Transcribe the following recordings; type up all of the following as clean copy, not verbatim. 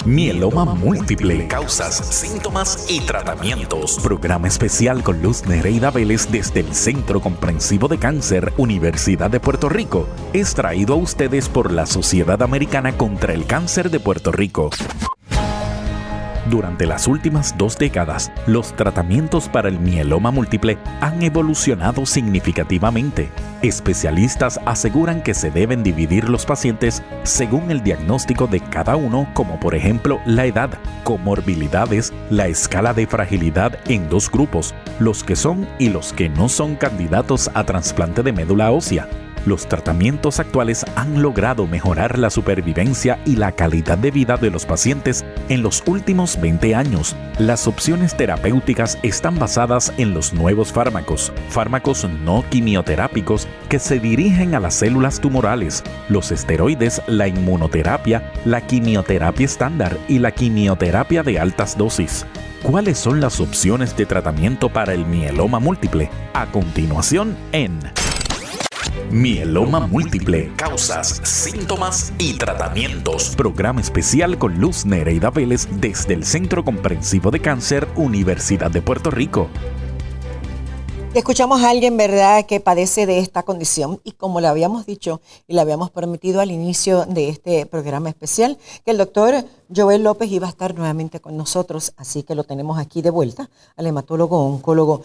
Mieloma múltiple, causas, síntomas y tratamientos. Programa especial con Luz Nereida Vélez desde el Centro Comprensivo de Cáncer, Universidad de Puerto Rico. Es traído a ustedes por la Sociedad Americana contra el Cáncer de Puerto Rico. Durante las últimas 2 décadas, los tratamientos para el mieloma múltiple han evolucionado significativamente. Especialistas aseguran que se deben dividir los pacientes según el diagnóstico de cada uno, como por ejemplo la edad, comorbilidades, la escala de fragilidad en 2 grupos, los que son y los que no son candidatos a trasplante de médula ósea. Los tratamientos actuales han logrado mejorar la supervivencia y la calidad de vida de los pacientes en los últimos 20 años. Las opciones terapéuticas están basadas en los nuevos fármacos no quimioterápicos que se dirigen a las células tumorales, los esteroides, la inmunoterapia, la quimioterapia estándar y la quimioterapia de altas dosis. ¿Cuáles son las opciones de tratamiento para el mieloma múltiple? A continuación en Mieloma múltiple, causas, síntomas y tratamientos. Programa especial con Luz Nereida Vélez desde el Centro Comprensivo de Cáncer, Universidad de Puerto Rico. Escuchamos a alguien, ¿verdad?, que padece de esta condición y como le habíamos dicho y le habíamos prometido al inicio de este programa especial, que el doctor Joel López iba a estar nuevamente con nosotros, así que lo tenemos aquí de vuelta, al hematólogo oncólogo.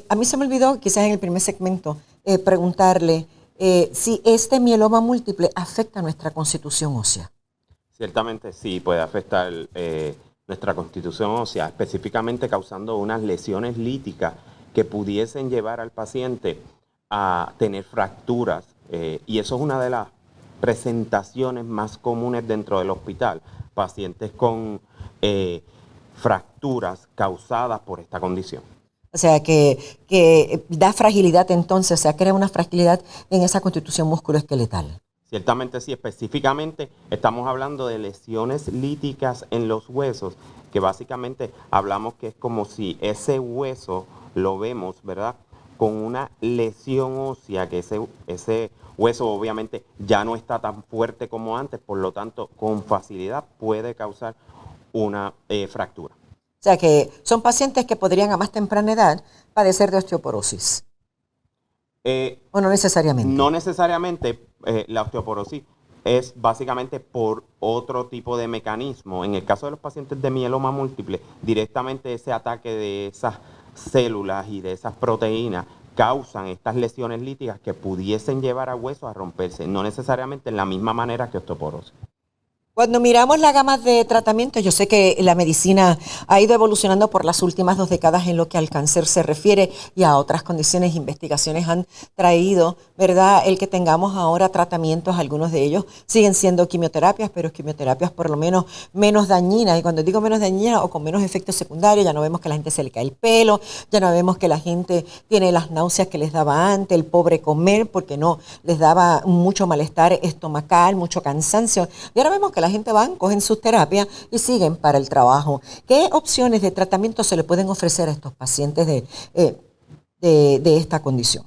A mí se me olvidó, quizás en el primer segmento, preguntarle si este mieloma múltiple afecta nuestra constitución ósea. Ciertamente sí, puede afectar nuestra constitución ósea, específicamente causando unas lesiones líticas que pudiesen llevar al paciente a tener fracturas. Y eso es una de las presentaciones más comunes dentro del hospital. Pacientes con fracturas causadas por esta condición. O sea, que da fragilidad entonces, o sea, crea una fragilidad en esa constitución musculoesqueletal. Ciertamente sí, específicamente estamos hablando de lesiones líticas en los huesos, que básicamente hablamos que es como si ese hueso lo vemos, ¿verdad?, con una lesión ósea, que ese hueso obviamente ya no está tan fuerte como antes, por lo tanto, con facilidad puede causar una fractura. O sea que son pacientes que podrían a más temprana edad padecer de osteoporosis. ¿O no necesariamente? No necesariamente. La osteoporosis es básicamente por otro tipo de mecanismo. En el caso de los pacientes de mieloma múltiple, directamente ese ataque de esas células y de esas proteínas causan estas lesiones líticas que pudiesen llevar a huesos a romperse, no necesariamente en la misma manera que osteoporosis. Cuando miramos la gama de tratamientos, yo sé que la medicina ha ido evolucionando por las últimas 2 décadas en lo que al cáncer se refiere y a otras condiciones, investigaciones han traído, ¿verdad?, el que tengamos ahora tratamientos, algunos de ellos siguen siendo quimioterapias, pero quimioterapias por lo menos dañinas. Y cuando digo menos dañinas o con menos efectos secundarios, ya no vemos que a la gente se le cae el pelo, ya no vemos que la gente tiene las náuseas que les daba antes, el pobre comer porque no les daba mucho malestar estomacal, mucho cansancio. Y ahora vemos que la gente van, cogen sus terapias y siguen para el trabajo. ¿Qué opciones de tratamiento se le pueden ofrecer a estos pacientes de esta condición?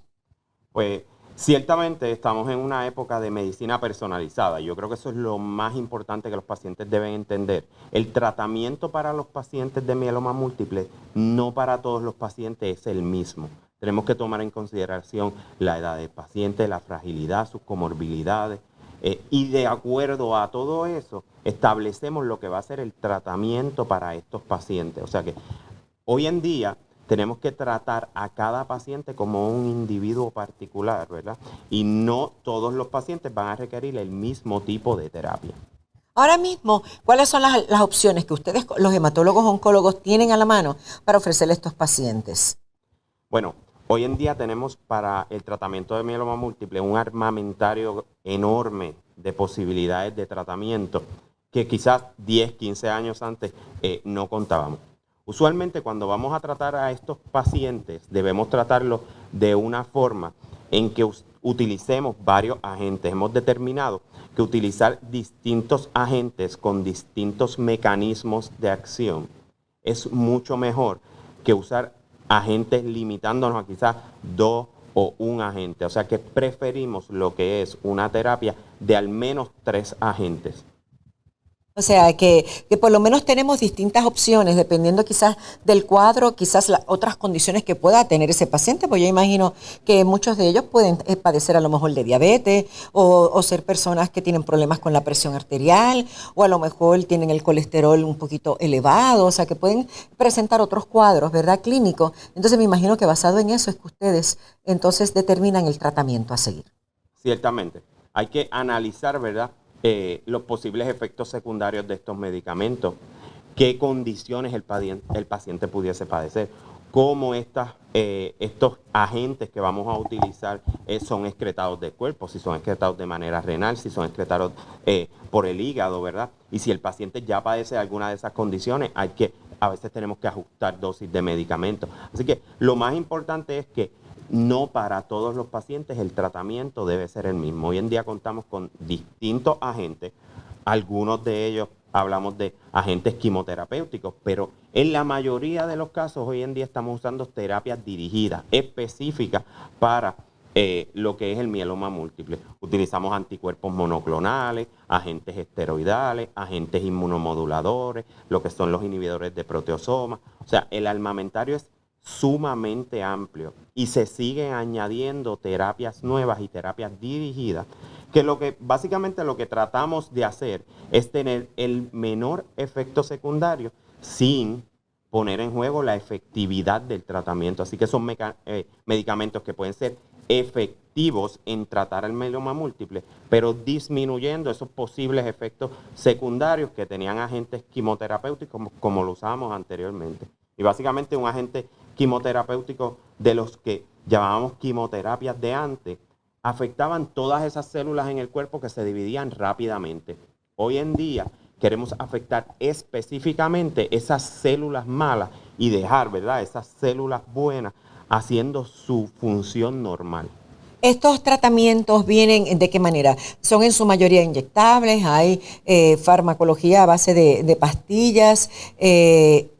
Pues ciertamente estamos en una época de medicina personalizada. Yo creo que eso es lo más importante que los pacientes deben entender. El tratamiento para los pacientes de mieloma múltiple, no para todos los pacientes es el mismo. Tenemos que tomar en consideración la edad del paciente, la fragilidad, sus comorbilidades. Y de acuerdo a todo eso, establecemos lo que va a ser el tratamiento para estos pacientes. O sea que hoy en día tenemos que tratar a cada paciente como un individuo particular, ¿verdad? Y no todos los pacientes van a requerir el mismo tipo de terapia. Ahora mismo, ¿cuáles son las opciones que ustedes, los hematólogos oncólogos, tienen a la mano para ofrecerle a estos pacientes? Bueno, hoy en día tenemos para el tratamiento de mieloma múltiple un armamentario enorme de posibilidades de tratamiento que quizás 10, 15 años antes no contábamos. Usualmente cuando vamos a tratar a estos pacientes debemos tratarlos de una forma en que utilicemos varios agentes. Hemos determinado que utilizar distintos agentes con distintos mecanismos de acción es mucho mejor que usar agentes limitándonos a quizás 2 o 1 agente. O sea que preferimos lo que es una terapia de al menos 3 agentes. O sea, que por lo menos tenemos distintas opciones, dependiendo quizás del cuadro, quizás las otras condiciones que pueda tener ese paciente, pues yo imagino que muchos de ellos pueden padecer a lo mejor de diabetes o ser personas que tienen problemas con la presión arterial o a lo mejor tienen el colesterol un poquito elevado, o sea, que pueden presentar otros cuadros, ¿verdad? Clínicos. Entonces me imagino que basado en eso es que ustedes entonces determinan el tratamiento a seguir. Ciertamente. Hay que analizar, ¿verdad?, los posibles efectos secundarios de estos medicamentos, qué condiciones el paciente pudiese padecer, cómo estos agentes que vamos a utilizar son excretados del cuerpo, si son excretados de manera renal, si son excretados por el hígado, ¿verdad? Y si el paciente ya padece alguna de esas condiciones, a veces tenemos que ajustar dosis de medicamentos. Así que lo más importante es que no para todos los pacientes el tratamiento debe ser el mismo. Hoy en día contamos con distintos agentes, algunos de ellos hablamos de agentes quimioterapéuticos, pero en la mayoría de los casos hoy en día estamos usando terapias dirigidas, específicas para lo que es el mieloma múltiple. Utilizamos anticuerpos monoclonales, agentes esteroidales, agentes inmunomoduladores, lo que son los inhibidores de proteasoma. O sea, el armamentario es sumamente amplio y se siguen añadiendo terapias nuevas y terapias dirigidas que básicamente lo que tratamos de hacer es tener el menor efecto secundario sin poner en juego la efectividad del tratamiento. Así que son medicamentos que pueden ser efectivos en tratar el mieloma múltiple, pero disminuyendo esos posibles efectos secundarios que tenían agentes quimioterapéuticos como lo usábamos anteriormente. Y básicamente un agente quimioterapéutico de los que llamábamos quimioterapias de antes, afectaban todas esas células en el cuerpo que se dividían rápidamente. Hoy en día queremos afectar específicamente esas células malas y dejar, ¿verdad?, esas células buenas haciendo su función normal. ¿Estos tratamientos vienen de qué manera? ¿Son en su mayoría inyectables? ¿Hay farmacología a base de pastillas?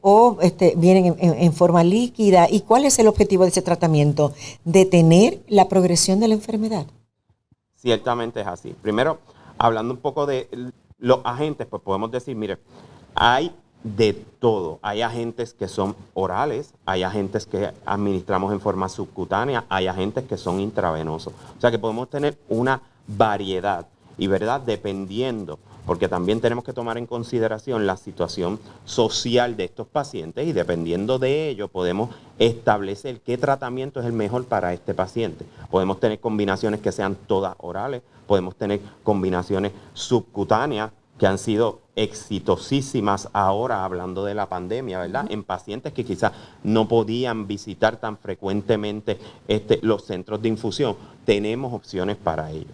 ¿O vienen en forma líquida? ¿Y cuál es el objetivo de ese tratamiento? ¿Detener la progresión de la enfermedad? Ciertamente es así. Primero, hablando un poco de los agentes, pues podemos decir, mire, hay de todo. Hay agentes que son orales, hay agentes que administramos en forma subcutánea, hay agentes que son intravenosos. O sea que podemos tener una variedad y, ¿verdad?, dependiendo, porque también tenemos que tomar en consideración la situación social de estos pacientes y dependiendo de ello podemos establecer qué tratamiento es el mejor para este paciente. Podemos tener combinaciones que sean todas orales, podemos tener combinaciones subcutáneas que han sido exitosísimas ahora, hablando de la pandemia, ¿verdad? En pacientes que quizás no podían visitar tan frecuentemente los centros de infusión. Tenemos opciones para ello.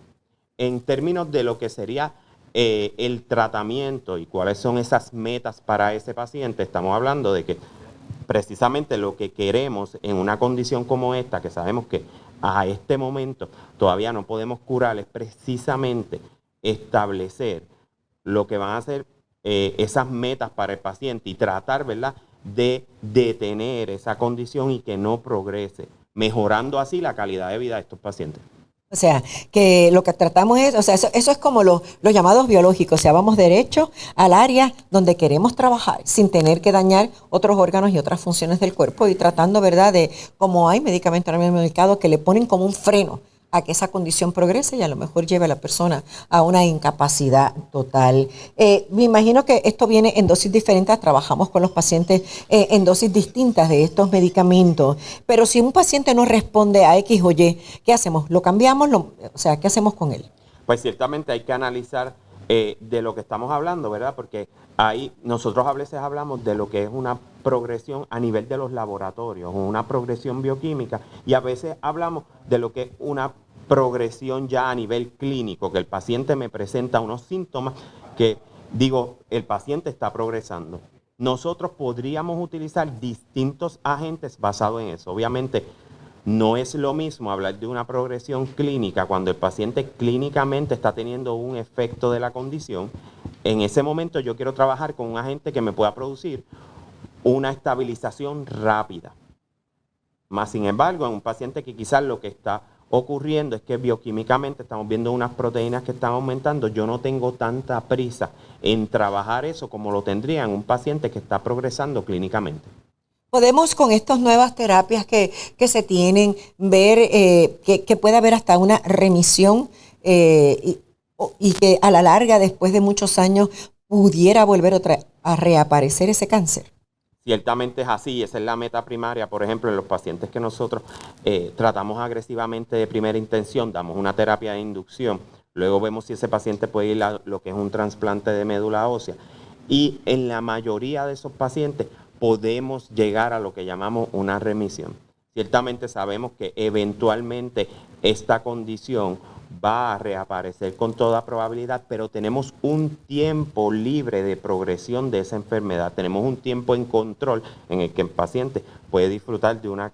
En términos de lo que sería el tratamiento y cuáles son esas metas para ese paciente, estamos hablando de que precisamente lo que queremos en una condición como esta, que sabemos que a este momento todavía no podemos curar, es precisamente establecer lo que van a ser esas metas para el paciente y tratar, ¿verdad?, de detener esa condición y que no progrese, mejorando así la calidad de vida de estos pacientes. O sea, que lo que tratamos es, o sea, eso es como los llamados biológicos, o sea, vamos derecho al área donde queremos trabajar sin tener que dañar otros órganos y otras funciones del cuerpo y tratando, ¿verdad?, de, como hay medicamentos en el mercado que le ponen como un freno a que esa condición progrese y a lo mejor lleve a la persona a una incapacidad total. Me imagino que esto viene en dosis diferentes, trabajamos con los pacientes en dosis distintas de estos medicamentos, pero si un paciente no responde a X o Y, ¿qué hacemos? ¿Lo cambiamos? O sea, ¿qué hacemos con él? Pues ciertamente hay que analizar de lo que estamos hablando, ¿verdad? Porque ahí nosotros a veces hablamos de lo que es una progresión a nivel de los laboratorios, una progresión bioquímica, y a veces hablamos de lo que es una progresión ya a nivel clínico, que el paciente me presenta unos síntomas que digo, el paciente está progresando. Nosotros podríamos utilizar distintos agentes basados en eso. Obviamente, no es lo mismo hablar de una progresión clínica cuando el paciente clínicamente está teniendo un efecto de la condición. En ese momento yo quiero trabajar con un agente que me pueda producir una estabilización rápida. Más sin embargo, en un paciente que quizás lo que está ocurriendo es que bioquímicamente estamos viendo unas proteínas que están aumentando. Yo no tengo tanta prisa en trabajar eso como lo tendría en un paciente que está progresando clínicamente. Podemos con estas nuevas terapias que se tienen ver que puede haber hasta una remisión y que a la larga, después de muchos años, pudiera volver a reaparecer ese cáncer. Ciertamente es así, esa es la meta primaria. Por ejemplo, en los pacientes que nosotros tratamos agresivamente de primera intención, damos una terapia de inducción, luego vemos si ese paciente puede ir a lo que es un trasplante de médula ósea. Y en la mayoría de esos pacientes podemos llegar a lo que llamamos una remisión. Ciertamente sabemos que eventualmente esta condición va a reaparecer con toda probabilidad, pero tenemos un tiempo libre de progresión de esa enfermedad. Tenemos un tiempo en control en el que el paciente puede disfrutar de una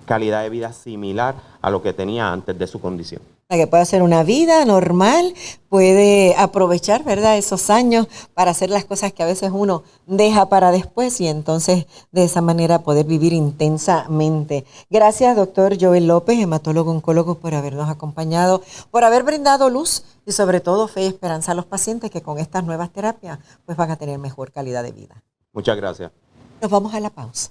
calidad de vida similar a lo que tenía antes de su condición. Que puede hacer una vida normal, puede aprovechar, ¿verdad?, esos años para hacer las cosas que a veces uno deja para después y entonces de esa manera poder vivir intensamente. Gracias, doctor Joel López, hematólogo oncólogo, por habernos acompañado, por haber brindado luz y sobre todo fe y esperanza a los pacientes que con estas nuevas terapias pues van a tener mejor calidad de vida. Muchas gracias. Nos vamos a la pausa.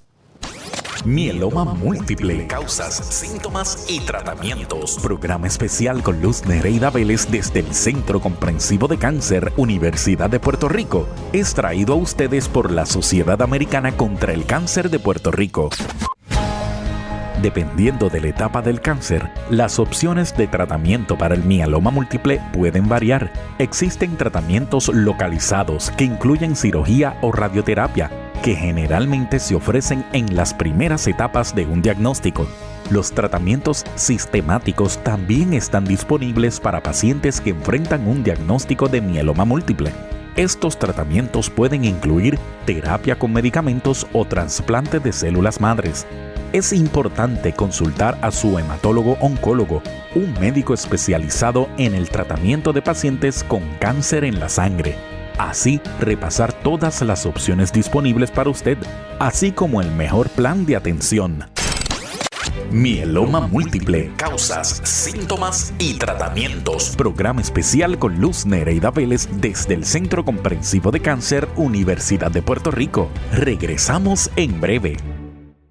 Mieloma múltiple, causas, síntomas y tratamientos. Programa especial con Luz Nereida Vélez desde el Centro Comprensivo de Cáncer, Universidad de Puerto Rico. Es traído a ustedes por la Sociedad Americana contra el Cáncer de Puerto Rico. Dependiendo de la etapa del cáncer, las opciones de tratamiento para el mieloma múltiple pueden variar. Existen tratamientos localizados que incluyen cirugía o radioterapia, que generalmente se ofrecen en las primeras etapas de un diagnóstico. Los tratamientos sistemáticos también están disponibles para pacientes que enfrentan un diagnóstico de mieloma múltiple. Estos tratamientos pueden incluir terapia con medicamentos o trasplante de células madres. Es importante consultar a su hematólogo oncólogo, un médico especializado en el tratamiento de pacientes con cáncer en la sangre. Así, repasar todas las opciones disponibles para usted, así como el mejor plan de atención. Mieloma múltiple, causas, síntomas y tratamientos. Programa especial con Luz Nereida Vélez desde el Centro Comprensivo de Cáncer, Universidad de Puerto Rico. Regresamos en breve.